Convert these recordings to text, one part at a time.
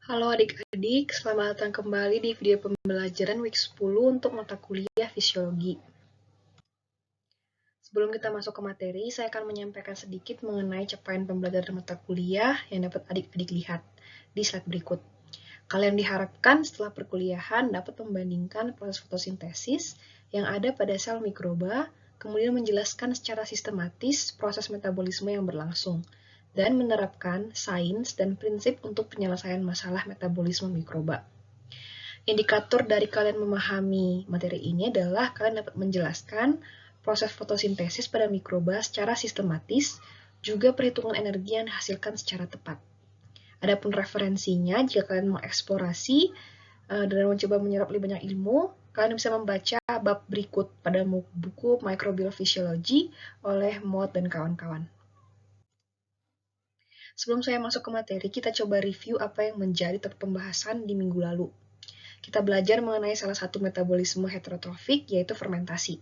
Halo adik-adik, selamat datang kembali di video pembelajaran week 10 untuk mata kuliah fisiologi. Sebelum kita masuk ke materi, saya akan menyampaikan sedikit mengenai capaian pembelajaran mata kuliah yang dapat adik-adik lihat di slide berikut. Kalian diharapkan setelah perkuliahan dapat membandingkan proses fotosintesis yang ada pada sel mikroba, kemudian menjelaskan secara sistematis proses metabolisme yang berlangsung, dan menerapkan sains dan prinsip untuk penyelesaian masalah metabolisme mikroba. Indikator dari kalian memahami materi ini adalah kalian dapat menjelaskan proses fotosintesis pada mikroba secara sistematis, juga perhitungan energi yang dihasilkan secara tepat. Adapun referensinya, jika kalian mau eksplorasi dan mencoba menyerap lebih banyak ilmu, kalian bisa membaca bab berikut pada buku Microbial Physiology oleh Mott dan kawan-kawan. Sebelum saya masuk ke materi, kita coba review apa yang menjadi topik pembahasan di minggu lalu. Kita belajar mengenai salah satu metabolisme heterotrofik, yaitu fermentasi.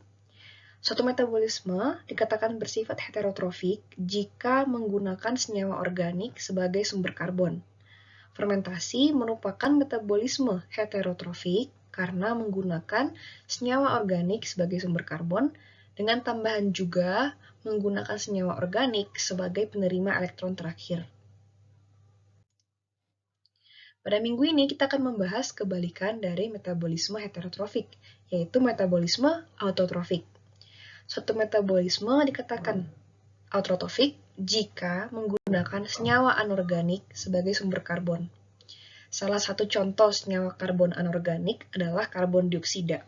Suatu metabolisme dikatakan bersifat heterotrofik jika menggunakan senyawa organik sebagai sumber karbon. Fermentasi merupakan metabolisme heterotrofik karena menggunakan senyawa organik sebagai sumber karbon, dengan tambahan juga menggunakan senyawa organik sebagai penerima elektron terakhir. Pada minggu ini kita akan membahas kebalikan dari metabolisme heterotrofik, yaitu metabolisme autotrofik. Suatu metabolisme dikatakan autotrofik jika menggunakan senyawa anorganik sebagai sumber karbon. Salah satu contoh senyawa karbon anorganik adalah karbon dioksida.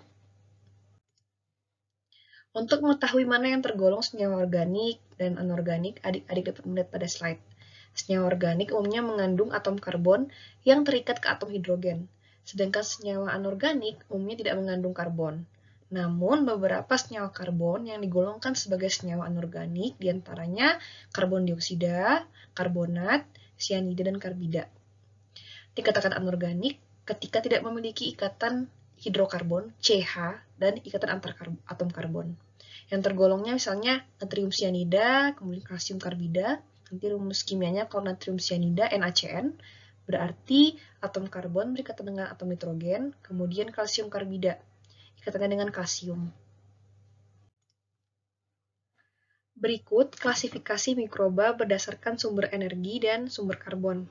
Untuk mengetahui mana yang tergolong senyawa organik dan anorganik, adik-adik dapat melihat pada slide. Senyawa organik umumnya mengandung atom karbon yang terikat ke atom hidrogen, sedangkan senyawa anorganik umumnya tidak mengandung karbon. Namun, beberapa senyawa karbon yang digolongkan sebagai senyawa anorganik diantaranya karbon dioksida, karbonat, sianida, dan karbida. Dikatakan anorganik ketika tidak memiliki ikatan hidrokarbon, CH, dan ikatan antar atom karbon. Yang tergolongnya misalnya natrium sianida, kemudian kalsium karbida. Nanti rumus kimianya kalau natrium sianida NaCN, berarti atom karbon berikatan dengan atom nitrogen, kemudian kalsium karbida, ikatannya dengan kalsium. Berikut klasifikasi mikroba berdasarkan sumber energi dan sumber karbon.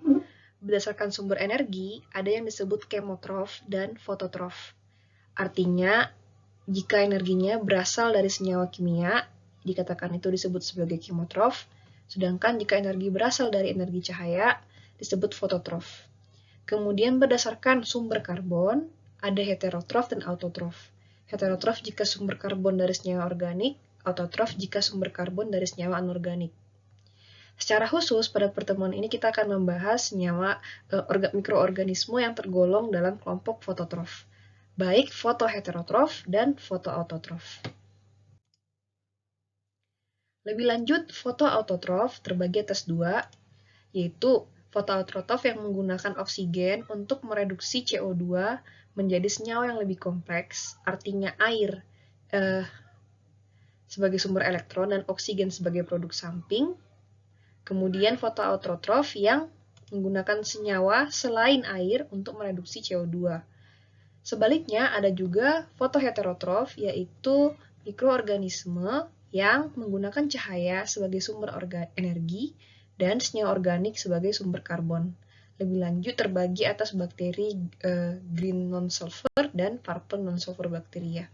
Berdasarkan sumber energi, ada yang disebut kemotrof dan fototrof. Artinya, jika energinya berasal dari senyawa kimia, dikatakan itu disebut sebagai kemotrof, sedangkan jika energi berasal dari energi cahaya, disebut fototrof. Kemudian berdasarkan sumber karbon, ada heterotrof dan autotrof. Heterotrof jika sumber karbon dari senyawa organik, autotrof jika sumber karbon dari senyawa anorganik. Secara khusus, pada pertemuan ini kita akan membahas senyawa mikroorganisme yang tergolong dalam kelompok fototrof, baik fotoheterotrof dan fotoautotrof. Lebih lanjut, fotoautotrof terbagi atas dua, yaitu fotoautotrof yang menggunakan oksigen untuk mereduksi CO2 menjadi senyawa yang lebih kompleks, artinya air sebagai sumber elektron dan oksigen sebagai produk samping. Kemudian fotoautotrof yang menggunakan senyawa selain air untuk mereduksi CO2. Sebaliknya, ada juga fotoheterotrof, yaitu mikroorganisme yang menggunakan cahaya sebagai sumber energi dan senyawa organik sebagai sumber karbon. Lebih lanjut terbagi atas bakteri green non-sulfur dan purple non-sulfur bakteria.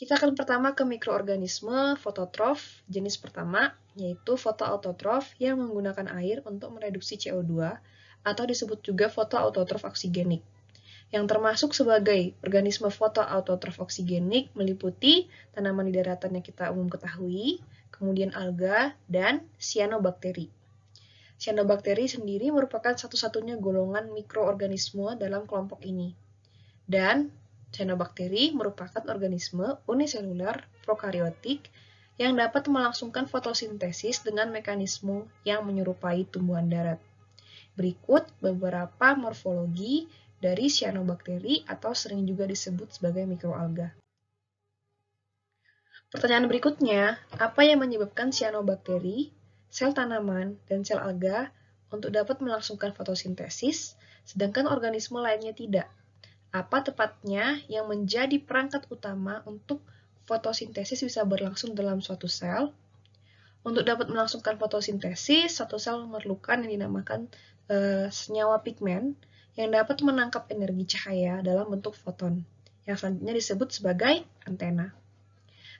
Kita akan pertama ke mikroorganisme fototrof jenis pertama, yaitu fotoautotrof yang menggunakan air untuk mereduksi CO2 atau disebut juga fotoautotrof oksigenik. Yang termasuk sebagai organisme fotoautotrof oksigenik meliputi tanaman di daratan yang kita umum ketahui, kemudian alga, dan cyanobacteria. Cyanobacteria sendiri merupakan satu-satunya golongan mikroorganisme dalam kelompok ini. Dan cyanobacteria merupakan organisme uniseluler prokariotik yang dapat melangsungkan fotosintesis dengan mekanisme yang menyerupai tumbuhan darat. Berikut beberapa morfologi dari cyanobacteria atau sering juga disebut sebagai mikroalga. Pertanyaan berikutnya, apa yang menyebabkan cyanobacteria, sel tanaman, dan sel alga untuk dapat melangsungkan fotosintesis, sedangkan organisme lainnya tidak. Apa tepatnya yang menjadi perangkat utama untuk fotosintesis bisa berlangsung dalam suatu sel? Untuk dapat melangsungkan fotosintesis, satu sel memerlukan yang dinamakan senyawa pigmen yang dapat menangkap energi cahaya dalam bentuk foton, yang selanjutnya disebut sebagai antena.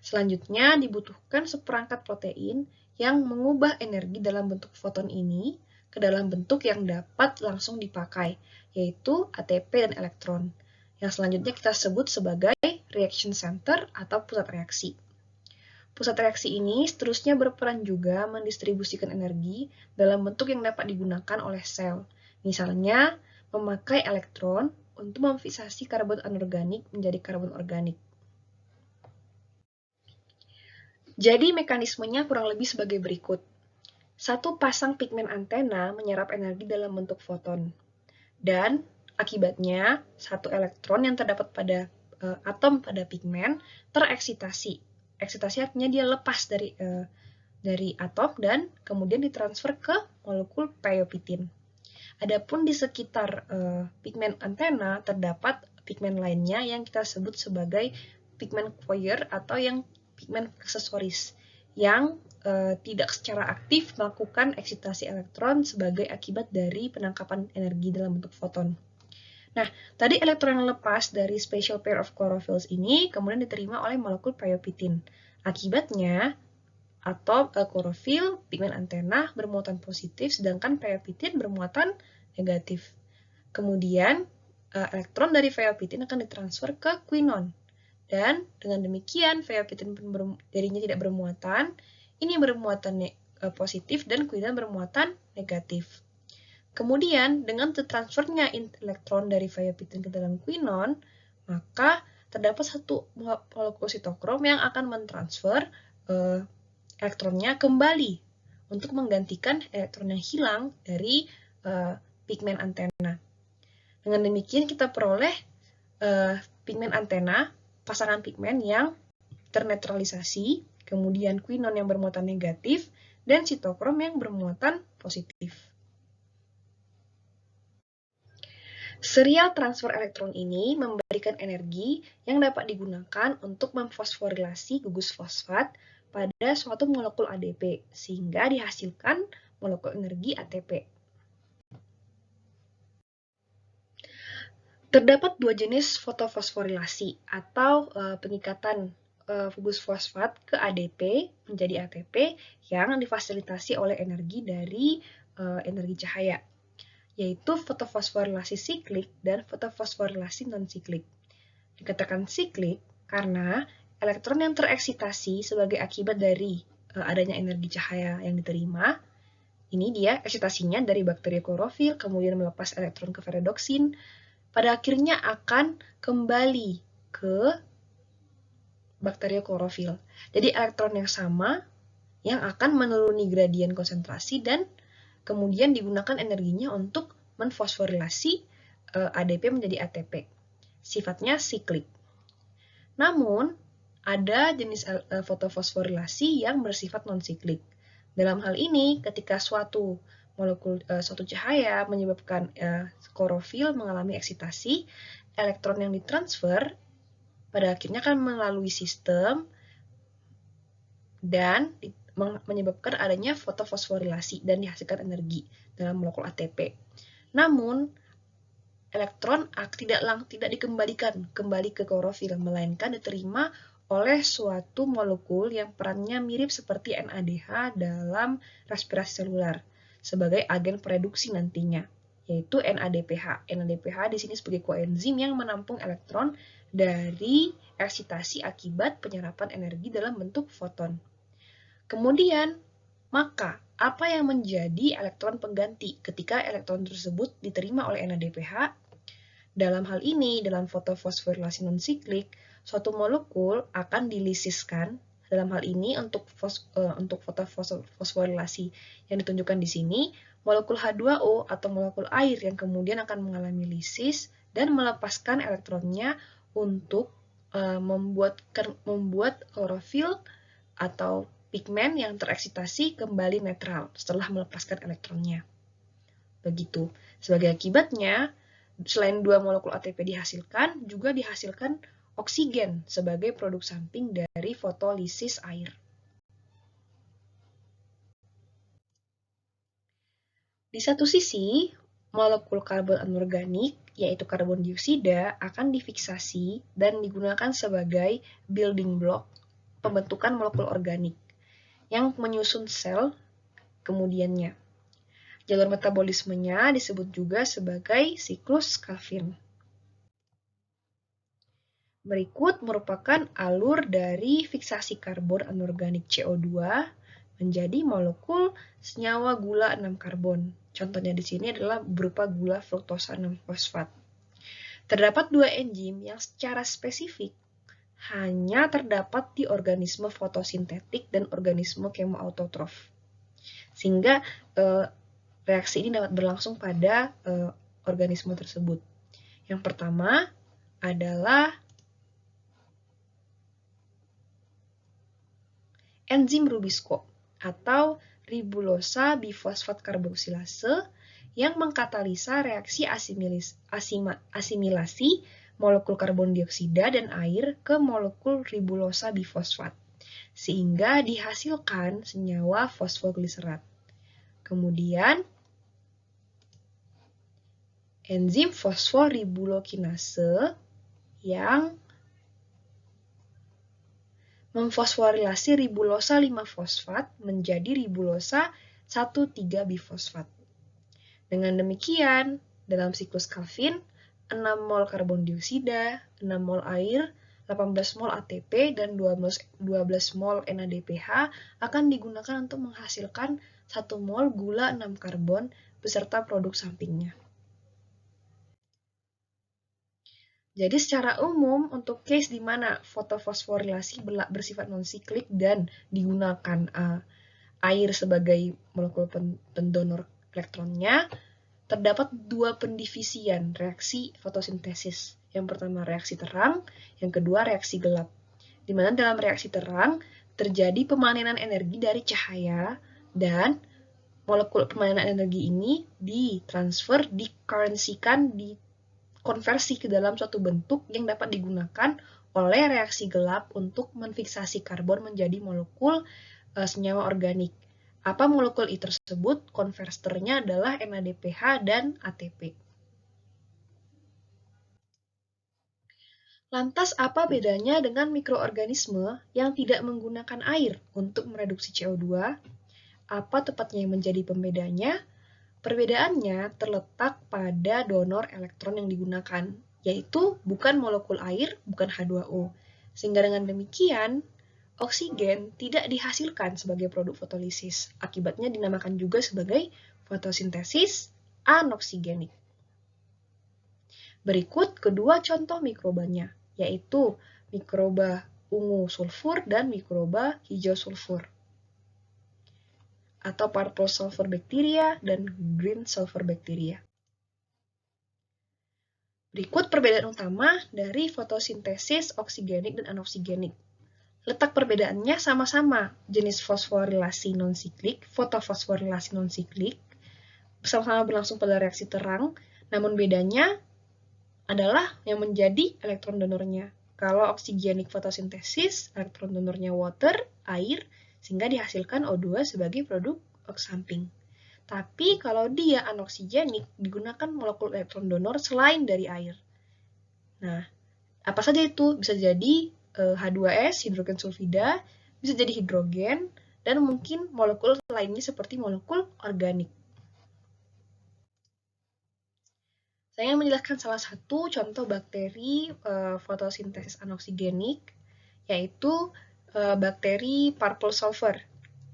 Selanjutnya dibutuhkan seperangkat protein yang mengubah energi dalam bentuk foton ini ke dalam bentuk yang dapat langsung dipakai, yaitu ATP dan elektron, yang selanjutnya kita sebut sebagai reaction center atau pusat reaksi. Pusat reaksi ini seterusnya berperan juga mendistribusikan energi dalam bentuk yang dapat digunakan oleh sel, misalnya memakai elektron untuk memfisasi karbon anorganik menjadi karbon organik. Jadi mekanismenya kurang lebih sebagai berikut. Satu pasang pigmen antena menyerap energi dalam bentuk foton. Dan akibatnya satu elektron yang terdapat pada atom pada pigmen tereksitasi. Eksitasi artinya dia lepas dari atom dan kemudian ditransfer ke molekul peyopitin. Adapun di sekitar pigmen antena terdapat pigmen lainnya yang kita sebut sebagai pigmen Fourier atau yang pigmen aksesoris yang tidak secara aktif melakukan eksitasi elektron sebagai akibat dari penangkapan energi dalam bentuk foton. Nah, tadi elektron yang lepas dari special pair of chlorophylls ini kemudian diterima oleh molekul peyopitin. Akibatnya, atom klorofil pigmen antena bermuatan positif, sedangkan peyopitin bermuatan negatif. Kemudian, elektron dari peyopitin akan ditransfer ke quinon. Dan dengan demikian, peyopitin jadinya tidak bermuatan, ini bermuatan positif dan quinon bermuatan negatif. Kemudian, dengan tertransfernya elektron dari peyopitin ke dalam quinon, maka terdapat satu molekul sitokrom yang akan mentransfer elektronnya kembali untuk menggantikan elektron yang hilang dari pigmen antena. Dengan demikian kita peroleh pigmen antena, pasangan pigmen yang ternetralisasi, kemudian quinon yang bermuatan negatif, dan sitokrom yang bermuatan positif. Serial transfer elektron ini memberikan energi yang dapat digunakan untuk memfosforilasi gugus fosfat pada suatu molekul ADP, sehingga dihasilkan molekul energi ATP. Terdapat dua jenis fotofosforilasi atau pengikatan gugus fosfat ke ADP menjadi ATP yang difasilitasi oleh energi dari energi cahaya, yaitu fotofosforilasi siklik dan fotofosforilasi non-siklik. Dikatakan siklik karena elektron yang tereksitasi sebagai akibat dari adanya energi cahaya yang diterima, ini dia eksitasinya dari bakteri klorofil, kemudian melepas elektron ke ferredoksin, pada akhirnya akan kembali ke bakteri klorofil. Jadi elektron yang sama yang akan menuruni gradien konsentrasi dan kemudian digunakan energinya untuk menfosforilasi ADP menjadi ATP. Sifatnya siklik. Namun, ada jenis fotofosforilasi yang bersifat non-siklik. Dalam hal ini, ketika suatu cahaya menyebabkan klorofil mengalami eksitasi, elektron yang ditransfer pada akhirnya akan melalui sistem dan menyebabkan adanya fotofosforilasi dan dihasilkan energi dalam molekul ATP. Namun, elektron tidak dikembalikan kembali ke klorofil, melainkan diterima oleh suatu molekul yang perannya mirip seperti NADH dalam respirasi selular sebagai agen produksi nantinya, yaitu NADPH. NADPH di sini sebagai koenzim yang menampung elektron dari eksitasi akibat penyerapan energi dalam bentuk foton. Kemudian, maka apa yang menjadi elektron pengganti ketika elektron tersebut diterima oleh NADPH? Dalam hal ini, dalam fotofosforilasi non-siklik, suatu molekul akan dilisiskan. Dalam hal ini, untuk fotofosforilasi yang ditunjukkan di sini, molekul H2O atau molekul air yang kemudian akan mengalami lisis dan melepaskan elektronnya untuk membuat klorofil atau pigmen yang tereksitasi kembali netral setelah melepaskan elektronnya. Begitu. Sebagai akibatnya, selain 2 molekul ATP dihasilkan, juga dihasilkan oksigen sebagai produk samping dari fotolisis air. Di satu sisi, molekul karbon anorganik, yaitu karbon dioksida, akan difiksasi dan digunakan sebagai building block pembentukan molekul organik yang menyusun sel kemudiannya. Jalur metabolismenya disebut juga sebagai siklus Calvin. Berikut merupakan alur dari fiksasi karbon anorganik CO2 menjadi molekul senyawa gula 6 karbon. Contohnya di sini adalah berupa gula fruktosa 6-fosfat. Terdapat 2 enzim yang secara spesifik hanya terdapat di organisme fotosintetik dan organisme kemoautotrof. Sehingga reaksi ini dapat berlangsung pada organisme tersebut. Yang pertama adalah enzim Rubisco atau ribulosa bifosfat karboksilase yang mengkatalisa reaksi asimilasi molekul karbon dioksida dan air ke molekul ribulosa bifosfat, sehingga dihasilkan senyawa fosfogliserat. Kemudian, enzim fosforibulokinase yang memfosforilasi ribulosa 5-fosfat menjadi ribulosa 1,3-bifosfat. Dengan demikian, dalam siklus Calvin, 6 mol karbon dioksida, 6 mol air, 18 mol ATP, dan 12 mol NADPH akan digunakan untuk menghasilkan 1 mol gula 6 karbon beserta produk sampingnya. Jadi secara umum untuk case di mana fotofosforilasi bersifat non-siklik dan digunakan air sebagai molekul pendonor elektronnya, terdapat 2 pendivisian reaksi fotosintesis. Yang pertama reaksi terang, yang kedua reaksi gelap. Di mana dalam reaksi terang terjadi pemanenan energi dari cahaya dan molekul pemanenan energi ini ditransfer, dicurrency-kan, dikonversi ke dalam suatu bentuk yang dapat digunakan oleh reaksi gelap untuk menfiksasi karbon menjadi molekul senyawa organik. Apa molekul I tersebut? Konverternya adalah NADPH dan ATP. Lantas apa bedanya dengan mikroorganisme yang tidak menggunakan air untuk mereduksi CO2? Apa tepatnya yang menjadi pembedanya? Perbedaannya terletak pada donor elektron yang digunakan, yaitu bukan molekul air, bukan H2O. Sehingga dengan demikian, oksigen tidak dihasilkan sebagai produk fotolisis. Akibatnya dinamakan juga sebagai fotosintesis anoksigenik. Berikut kedua contoh mikrobanya, yaitu mikroba ungu sulfur dan mikroba hijau sulfur, atau purple sulfur bacteria dan green sulfur bacteria. Berikut perbedaan utama dari fotosintesis oksigenik dan anoksigenik. Letak perbedaannya sama-sama jenis fosforilasi non-siklik, fotofosforilasi non-siklik, sama-sama berlangsung pada reaksi terang, namun bedanya adalah yang menjadi elektron donornya. Kalau oksigenik fotosintesis, elektron donornya water, air, sehingga dihasilkan O2 sebagai produk samping. Tapi kalau dia anoksigenik, digunakan molekul elektron donor selain dari air. Nah, apa saja itu? Bisa jadi H2S, hidrogen sulfida, bisa jadi hidrogen, dan mungkin molekul lainnya seperti molekul organik. Saya ingin menjelaskan salah satu contoh bakteri fotosintesis anoksigenik, yaitu bakteri purple sulfur.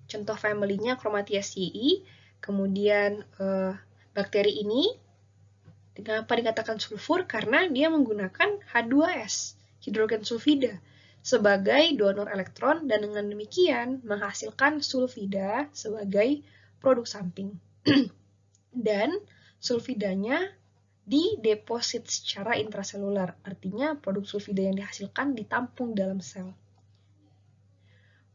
Contoh family-nya Chromatiaceae. Kemudian bakteri ini kenapa dikatakan sulfur? Karena dia menggunakan H2S, hidrogen sulfida, sebagai donor elektron dan dengan demikian menghasilkan sulfida sebagai produk samping. Dan sulfidanya dideposit secara intraselular, artinya produk sulfida yang dihasilkan ditampung dalam sel.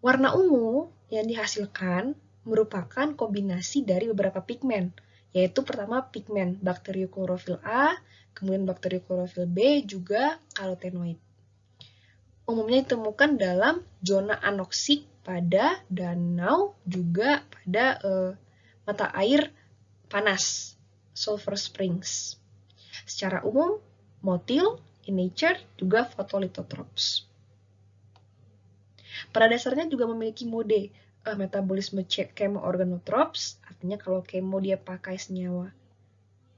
Warna ungu yang dihasilkan merupakan kombinasi dari beberapa pigmen, yaitu pertama pigmen bakteri klorofil A, kemudian bakteri klorofil B, juga karotenoid. Umumnya ditemukan dalam zona anoksik pada danau, juga pada mata air panas, sulfur springs. Secara umum, motil, in nature, juga fotolithotrophs. Pada dasarnya juga memiliki mode metabolisme chemoorganotrophs, artinya kalau kemo dia pakai senyawa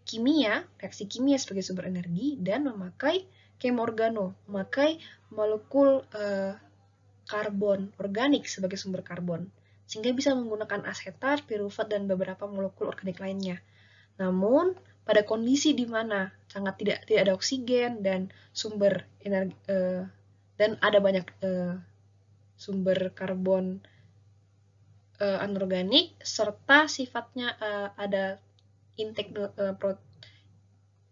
kimia, reaksi kimia sebagai sumber energi, dan memakai kemoorgano, memakai molekul karbon organik sebagai sumber karbon, sehingga bisa menggunakan asetat, piruvat, dan beberapa molekul organik lainnya. Namun, pada kondisi di mana sangat tidak ada oksigen dan sumber energi dan ada banyak sumber karbon anorganik serta sifatnya ada intake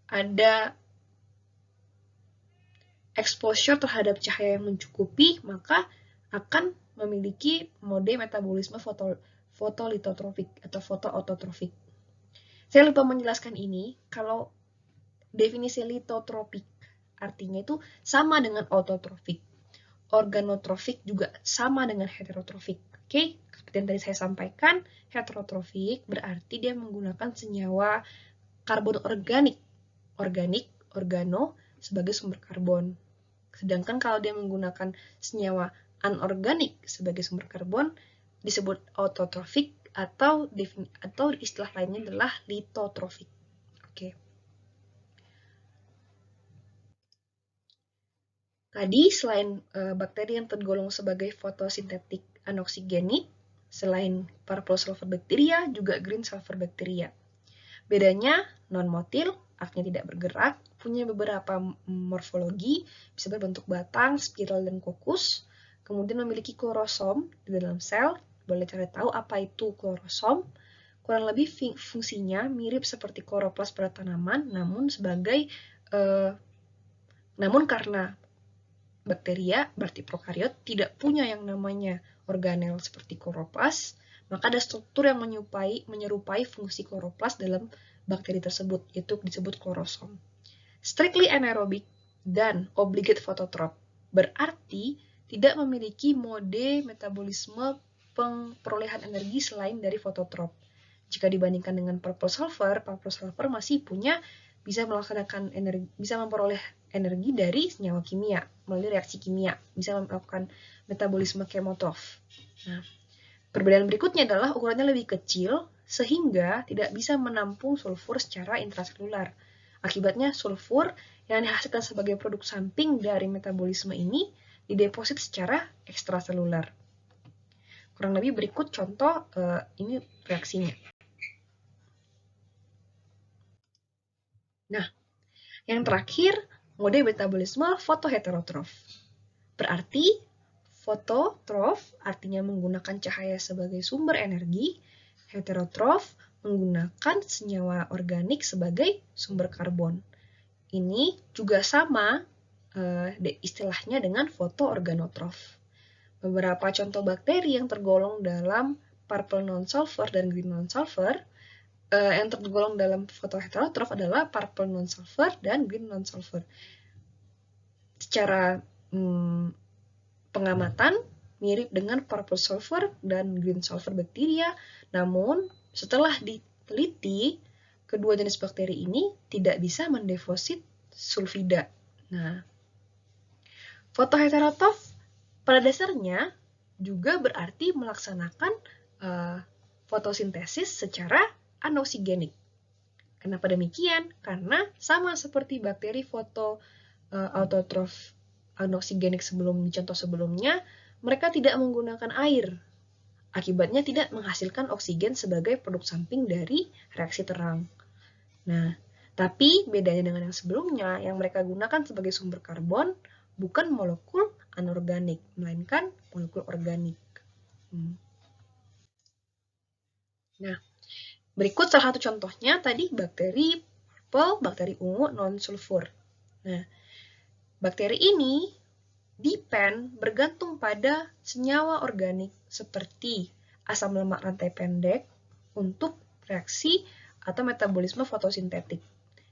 ada exposure terhadap cahaya yang mencukupi, maka akan memiliki mode metabolisme fotolitotrofik atau fotoautotrofik. Saya lupa menjelaskan ini, kalau definisi litotropik artinya itu sama dengan autotrofik. Organotrofik juga sama dengan heterotrofik. Oke, seperti yang tadi saya sampaikan, heterotrofik berarti dia menggunakan senyawa karbon organik, organo, sebagai sumber karbon. Sedangkan kalau dia menggunakan senyawa anorganik sebagai sumber karbon, disebut autotrofik atau istilah lainnya adalah litotrofik. Oke. Tadi selain bakteri yang tergolong sebagai fotosintetik anoksigenik, selain purple sulfur bacteria, juga green sulfur bacteria. Bedanya non-motil, artinya tidak bergerak, punya beberapa morfologi, bisa berbentuk batang, spiral, dan kokus, kemudian memiliki klorosom di dalam sel. Boleh cari tahu apa itu klorosom. Kurang lebih fungsinya mirip seperti kloroplas pada tanaman, namun karena bakteria, berarti prokariot, tidak punya yang namanya organel seperti kloroplas, maka ada struktur yang menyerupai fungsi kloroplas dalam bakteri tersebut, yaitu disebut klorosom. Strictly anaerobic dan obligate phototroph berarti tidak memiliki mode metabolisme perolehan energi selain dari fototrop. Jika dibandingkan dengan purple sulfur masih bisa memperoleh energi dari senyawa kimia melalui reaksi kimia, bisa melakukan metabolisme chemotroph. Nah, perbedaan berikutnya adalah ukurannya lebih kecil sehingga tidak bisa menampung sulfur secara intraselular. Akibatnya sulfur yang dihasilkan sebagai produk samping dari metabolisme ini dideposit secara ekstraselular. Kurang lebih berikut contoh ini reaksinya. Nah, yang terakhir, mode metabolisme fotoheterotroph. Berarti fototroph artinya menggunakan cahaya sebagai sumber energi, heterotroph menggunakan senyawa organik sebagai sumber karbon. Ini juga sama istilahnya dengan fotoorganotroph. Beberapa contoh bakteri yang tergolong dalam purple non-sulfur dan green non-sulfur yang tergolong dalam fotoheterotroph adalah purple non-sulfur dan green non-sulfur. Secara pengamatan mirip dengan purple sulfur dan green sulfur bakteria, namun setelah diteliti, kedua jenis bakteri ini tidak bisa mendeposit sulfida. Nah, fotoheterotroph pada dasarnya juga berarti melaksanakan fotosintesis secara anoksigenik. Kenapa demikian? Karena sama seperti bakteri fotoautotrof anoksigenik di contoh sebelumnya, mereka tidak menggunakan air. Akibatnya tidak menghasilkan oksigen sebagai produk samping dari reaksi terang. Nah, tapi bedanya dengan yang sebelumnya, yang mereka gunakan sebagai sumber karbon bukan molekul anorganik, melainkan molekul organik. Nah, berikut salah satu contohnya tadi bakteri purple, bakteri ungu non-sulfur. Nah, bakteri ini bergantung pada senyawa organik seperti asam lemak rantai pendek untuk reaksi atau metabolisme fotosintetik,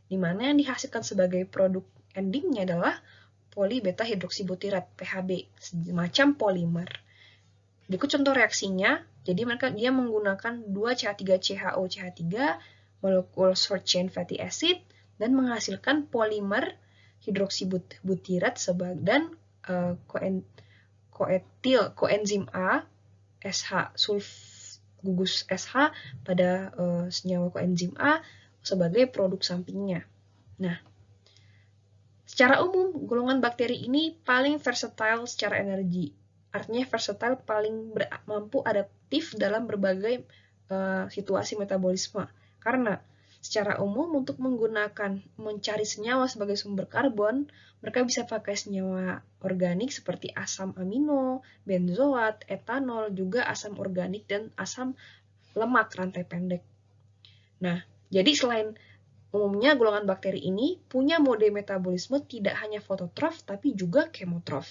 di mana yang dihasilkan sebagai produk endingnya adalah polybeta hidroksibutirat (PHB), semacam polimer. Berikut contoh reaksinya. Jadi dia menggunakan 2CH3CHO-CH3 molekul short chain fatty acid dan menghasilkan polimer hidroksibutirat dan koenzim A SH gugus SH pada senyawa koenzim A sebagai produk sampingnya. Nah, secara umum golongan bakteri ini paling versatile secara energi. Artinya versatile paling mampu adaptif dalam berbagai situasi metabolisme. Karena secara umum untuk mencari senyawa sebagai sumber karbon, mereka bisa pakai senyawa organik seperti asam amino, benzoat, etanol, juga asam organik dan asam lemak rantai pendek. Nah, jadi selain umumnya golongan bakteri ini punya mode metabolisme tidak hanya fototrof tapi juga kemotrof.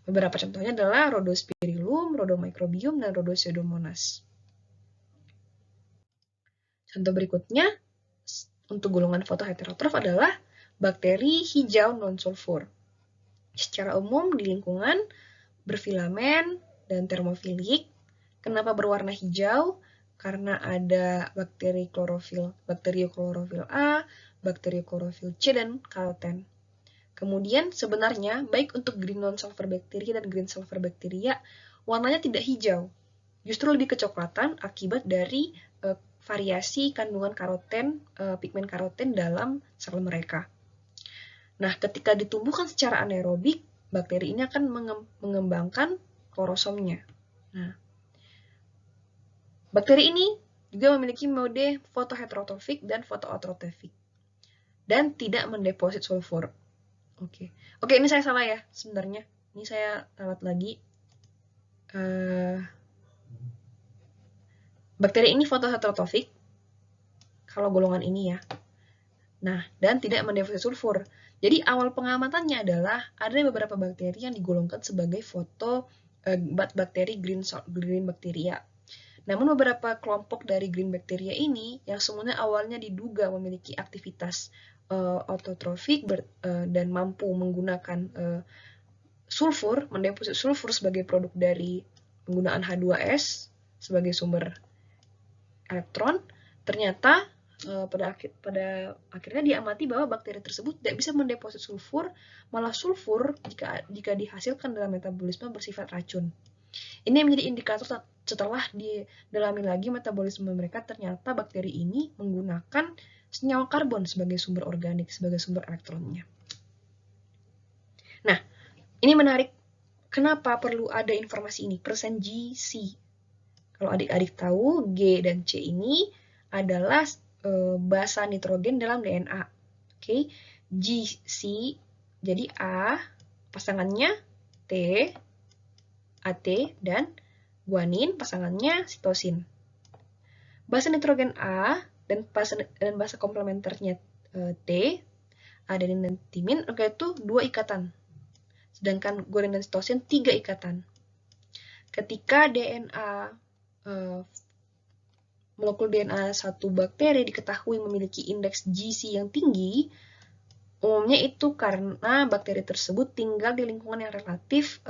Beberapa contohnya adalah Rhodospirillum, Rhodomicrobium, dan Rhodopseudomonas. Contoh berikutnya untuk golongan fotoheterotrof adalah bakteri hijau non-sulfur. Secara umum di lingkungan berfilamen dan termofilik. Kenapa berwarna hijau? Karena ada bakteri klorofil A, bakteri klorofil C, dan karoten. Kemudian sebenarnya baik untuk green non-sulfur bacteria dan green sulfur bacteria warnanya tidak hijau, justru lebih kecoklatan akibat dari variasi kandungan karoten, pigmen karoten dalam sel mereka. Nah, ketika ditumbuhkan secara anaerobik, bakteri ini akan mengembangkan klorosomnya. Nah, bakteri ini juga memiliki mode fotoheterotropik dan fotoautotrofik dan tidak mendeposit sulfur. Oke, ini saya salah ya sebenarnya. Ini saya lewat lagi. Bakteri ini fotoheterotropik kalau golongan ini ya. Nah, dan tidak mendeposit sulfur. Jadi awal pengamatannya adalah ada beberapa bakteri yang digolongkan sebagai bakteri green bacteria. Namun beberapa kelompok dari green bacteria ini yang semuanya awalnya diduga memiliki aktivitas autotrofik dan mampu menggunakan sulfur, mendeposit sulfur sebagai produk dari penggunaan H2S sebagai sumber elektron, ternyata pada akhirnya diamati bahwa bakteri tersebut tidak bisa mendeposit sulfur, malah sulfur jika dihasilkan dalam metabolisme bersifat racun. Ini menjadi indikator setelah didalami lagi metabolisme mereka, ternyata bakteri ini menggunakan senyawa karbon sebagai sumber organik, sebagai sumber elektronnya. Nah, ini menarik. Kenapa perlu ada informasi ini? Persen GC. Kalau adik-adik tahu, G dan C ini adalah basa nitrogen dalam DNA. Oke, GC, jadi A, pasangannya T, AT, dan guanin, pasangannya sitosin. Basa nitrogen A dan basa komplementernya T, adenin dan timin, itu 2 ikatan. Sedangkan guanin dan sitosin 3 ikatan. Ketika DNA molekul DNA satu bakteri diketahui memiliki indeks GC yang tinggi, umumnya itu karena bakteri tersebut tinggal di lingkungan yang relatif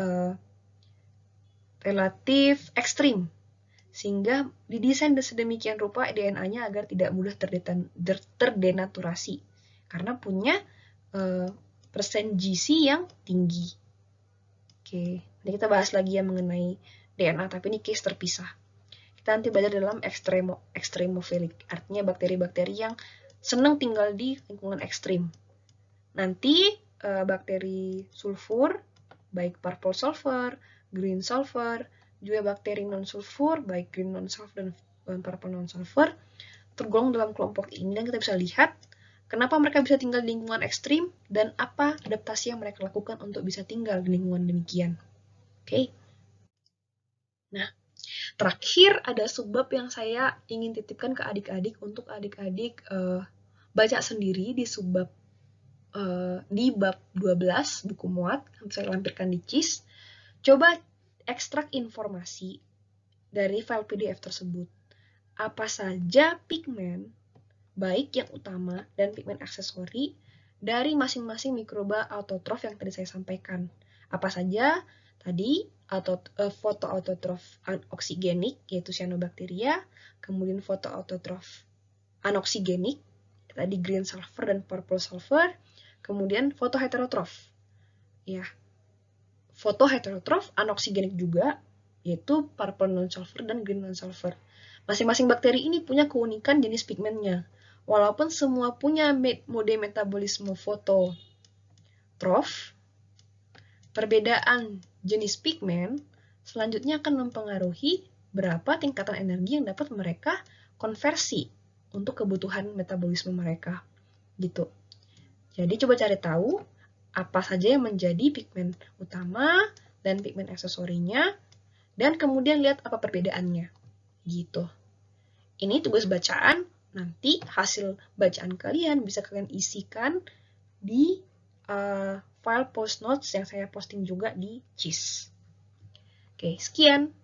ekstrim, sehingga didesain sedemikian rupa DNA-nya agar tidak mudah terdenaturasi karena punya persen GC yang tinggi. Oke, nanti kita bahas lagi ya mengenai DNA, tapi ini case terpisah. Kita nanti belajar dalam extremophilic, artinya bakteri-bakteri yang senang tinggal di lingkungan ekstrim. Nanti bakteri sulfur, baik purple sulfur, green sulfur, juga bakteri non-sulfur, baik green non-sulfur dan purple non-sulfur, tergolong dalam kelompok ini, dan kita bisa lihat kenapa mereka bisa tinggal di lingkungan ekstrim dan apa adaptasi yang mereka lakukan untuk bisa tinggal di lingkungan demikian. Oke. Nah, terakhir ada subbab yang saya ingin titipkan ke adik-adik untuk adik-adik baca sendiri di subbab di bab 12 buku muat yang saya lampirkan di CIS. Coba ekstrak informasi dari file PDF tersebut. apa saja pigmen, baik yang utama dan pigmen aksesori, dari masing-masing mikroba autotrof yang tadi saya sampaikan. Apa saja? Tadi fotoautotrof oksigenik, yaitu cyanobacteria, kemudian fotoautotrof anoksigenik, tadi green sulfur dan purple sulfur, kemudian fotoheterotrof. Ya, fotoheterotrof anoksigenik juga, yaitu purple non-sulfur dan green non-sulfur. Masing-masing bakteri ini punya keunikan jenis pigmennya. Walaupun semua punya mode metabolisme fototrof, perbedaan jenis pigmen selanjutnya akan mempengaruhi berapa tingkatan energi yang dapat mereka konversi untuk kebutuhan metabolisme mereka. Gitu. Jadi coba cari tahu apa saja yang menjadi pigmen utama dan pigmen aksesorinya, dan kemudian lihat apa perbedaannya. Gitu. Ini tugas bacaan, nanti hasil bacaan kalian bisa kalian isikan di file post notes yang saya posting juga di CIS. Oke, sekian.